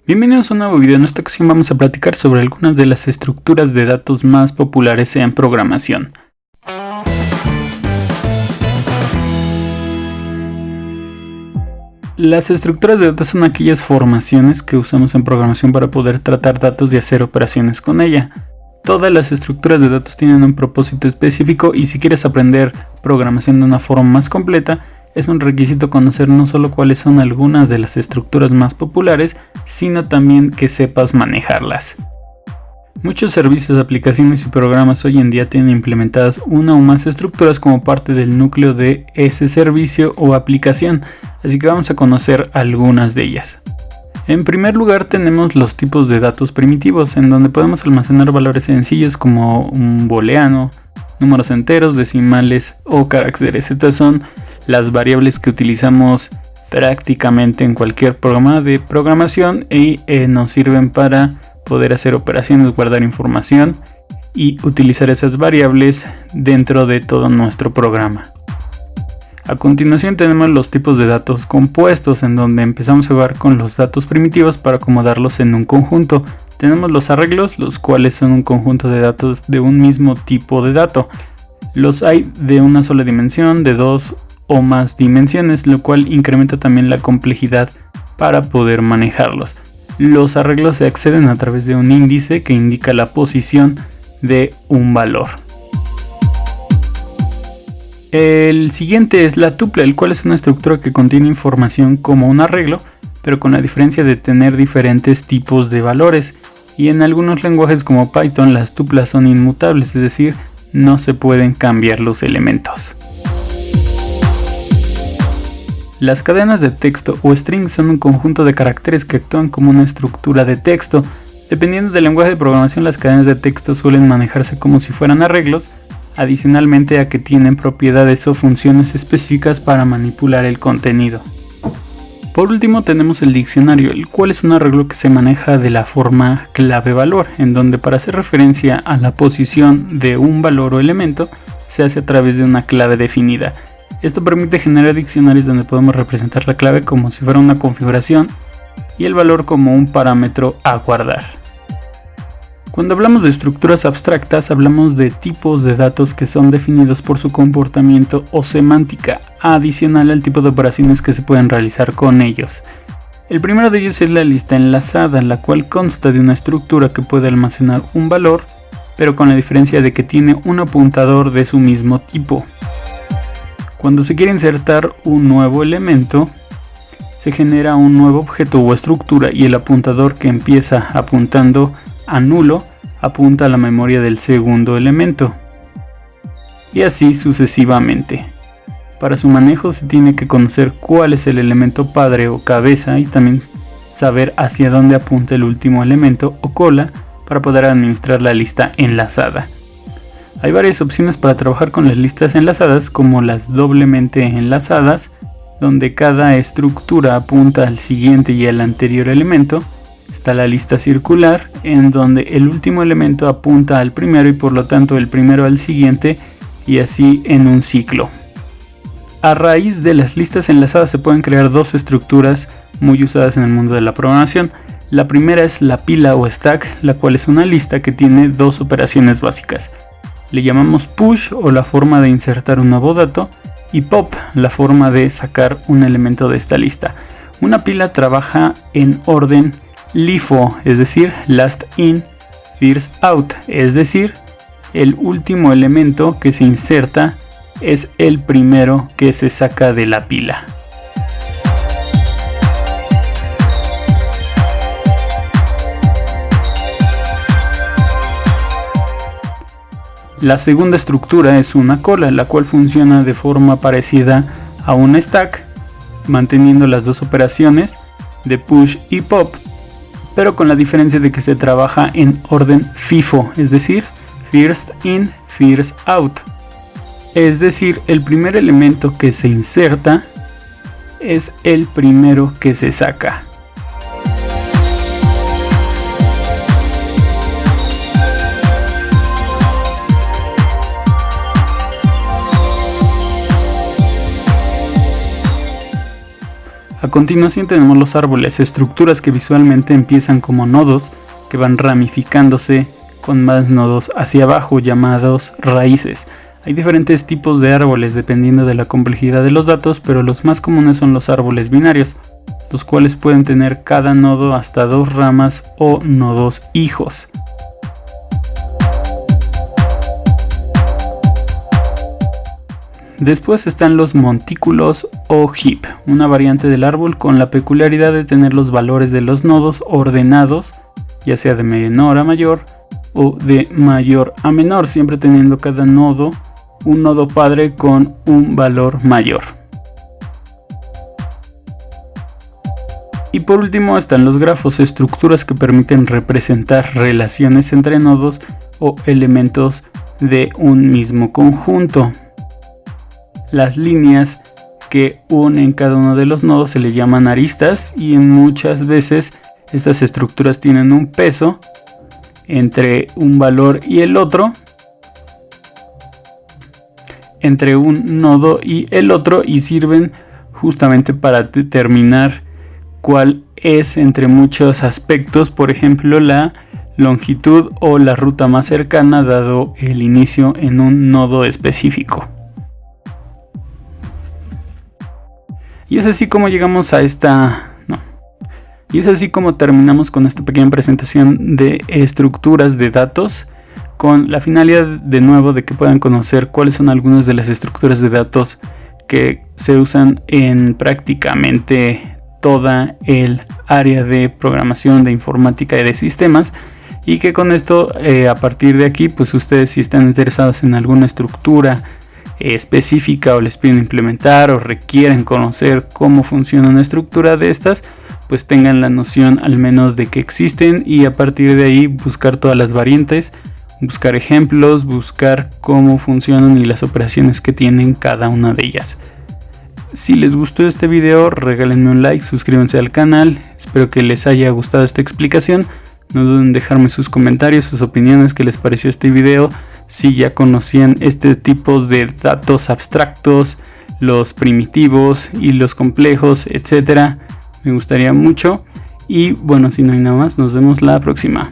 Bienvenidos a un nuevo video. En esta ocasión vamos a platicar sobre algunas de las estructuras de datos más populares en programación. Las estructuras de datos son aquellas formaciones que usamos en programación para poder tratar datos y hacer operaciones con ella. Todas las estructuras de datos tienen un propósito específico y si quieres aprender programación de una forma más completa, es un requisito conocer no solo cuáles son algunas de las estructuras más populares, sino también que sepas manejarlas. Muchos servicios, aplicaciones y programas hoy en día tienen implementadas una o más estructuras como parte del núcleo de ese servicio o aplicación, así que vamos a conocer algunas de ellas. En primer lugar tenemos los tipos de datos primitivos, en donde podemos almacenar valores sencillos como un booleano, números enteros, decimales o caracteres. Estas son las variables que utilizamos prácticamente en cualquier programa de programación y nos sirven para poder hacer operaciones, guardar información y utilizar esas variables dentro de todo nuestro programa. A continuación tenemos los tipos de datos compuestos, en donde empezamos a jugar con los datos primitivos para acomodarlos en un conjunto. Tenemos los arreglos, los cuales son un conjunto de datos de un mismo tipo de dato. Los hay de una sola dimensión, de dos o más dimensiones, lo cual incrementa también la complejidad para poder manejarlos. Los arreglos se acceden a través de un índice que indica la posición de un valor. El siguiente es la tuple, el cual es una estructura que contiene información como un arreglo, pero con la diferencia de tener diferentes tipos de valores. Y en algunos lenguajes como Python las tuplas son inmutables, es decir, no se pueden cambiar los elementos. Las cadenas de texto o strings son un conjunto de caracteres que actúan como una estructura de texto. Dependiendo del lenguaje de programación, las cadenas de texto suelen manejarse como si fueran arreglos, adicionalmente a que tienen propiedades o funciones específicas para manipular el contenido. Por último tenemos el diccionario, el cual es un arreglo que se maneja de la forma clave-valor, en donde para hacer referencia a la posición de un valor o elemento, se hace a través de una clave definida. Esto permite generar diccionarios donde podemos representar la clave como si fuera una configuración y el valor como un parámetro a guardar. Cuando hablamos de estructuras abstractas, hablamos de tipos de datos que son definidos por su comportamiento o semántica, adicional al tipo de operaciones que se pueden realizar con ellos. El primero de ellos es la lista enlazada, la cual consta de una estructura que puede almacenar un valor, pero con la diferencia de que tiene un apuntador de su mismo tipo. Cuando se quiere insertar un nuevo elemento, se genera un nuevo objeto o estructura y el apuntador que empieza apuntando a nulo apunta a la memoria del segundo elemento. Y así sucesivamente. Para su manejo se tiene que conocer cuál es el elemento padre o cabeza y también saber hacia dónde apunta el último elemento o cola para poder administrar la lista enlazada. Hay varias opciones para trabajar con las listas enlazadas, como las doblemente enlazadas, donde cada estructura apunta al siguiente y al anterior elemento. Está la lista circular, en donde el último elemento apunta al primero y por lo tanto el primero al siguiente, y así en un ciclo. A raíz de las listas enlazadas se pueden crear dos estructuras muy usadas en el mundo de la programación. La primera es la pila o stack, la cual es una lista que tiene dos operaciones básicas. Le llamamos push, o la forma de insertar un nuevo dato, y pop, la forma de sacar un elemento de esta lista. Una pila trabaja en orden LIFO, es decir, last in, first out, es decir, el último elemento que se inserta es el primero que se saca de la pila. La segunda estructura es una cola, la cual funciona de forma parecida a un stack, manteniendo las dos operaciones de push y pop, pero con la diferencia de que se trabaja en orden FIFO, es decir, first in, first out. Es decir, el primer elemento que se inserta es el primero que se saca. A A continuación tenemos los árboles, estructuras que visualmente empiezan como nodos que van ramificándose con más nodos hacia abajo, llamados raíces. Hay diferentes tipos de árboles dependiendo de la complejidad de los datos, pero los más comunes son los árboles binarios, los cuales pueden tener cada nodo hasta 2 ramas o nodos hijos. Después están los montículos o heap, una variante del árbol con la peculiaridad de tener los valores de los nodos ordenados, ya sea de menor a mayor o de mayor a menor, siempre teniendo cada nodo un nodo padre con un valor mayor. Y por último están los grafos, estructuras que permiten representar relaciones entre nodos o elementos de un mismo conjunto. Las líneas que unen cada uno de los nodos se le llaman aristas, y muchas veces estas estructuras tienen un peso entre un valor y el otro, entre un nodo y el otro, y sirven justamente para determinar cuál es entre muchos aspectos, por ejemplo la longitud o la ruta más cercana dado el inicio en un nodo específico. Y es así como llegamos a Y es así como terminamos con esta pequeña presentación de estructuras de datos, con la finalidad de nuevo de que puedan conocer cuáles son algunas de las estructuras de datos que se usan en prácticamente toda el área de programación, de informática y de sistemas, y que con esto a partir de aquí pues ustedes, si están interesados en alguna estructura específica o les piden implementar o requieren conocer cómo funciona una estructura de estas, pues tengan la noción al menos de que existen, y a partir de ahí buscar todas las variantes, buscar ejemplos, buscar cómo funcionan y las operaciones que tienen cada una de ellas. Si les gustó este video, regálenme un like, suscríbanse al canal, espero que les haya gustado esta explicación. No duden en dejarme sus comentarios, sus opiniones, qué les pareció este video, si ya conocían este tipo de datos abstractos, los primitivos y los complejos, etcétera. Me gustaría mucho. Y bueno, si no hay nada más, nos vemos la próxima.